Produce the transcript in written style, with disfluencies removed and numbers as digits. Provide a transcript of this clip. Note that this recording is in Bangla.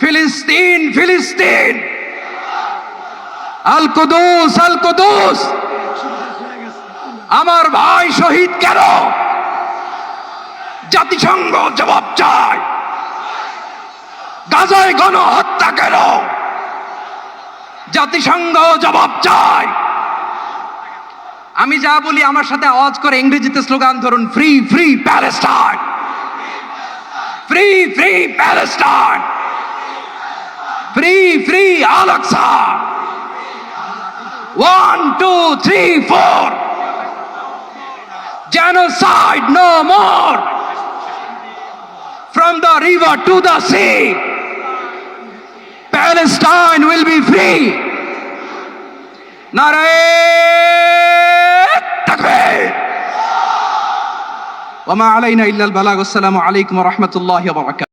ফিলিস্তিন ফিলিস্তিন, আল কুদুস আল কুদুস। আমার ভাই শহীদ কেন? জাতিসংঘ জবাব চায়। গাজায় গণহত্যা কেন? জাতিসংঘ জবাব চায়। আমি যা বলি আমার সাথে আওয়াজ করে ইংরেজিতে স্লোগান ধরুন, free free Palestine, free free Palestine, free free al Aqsa. 1 2 3 4, genocide no more, from the river to the sea, Palestine will be free. Nare takbir. Wa ma alayna illa al balagh. Assalamu alaykum wa rahmatullahi wa barakatuh.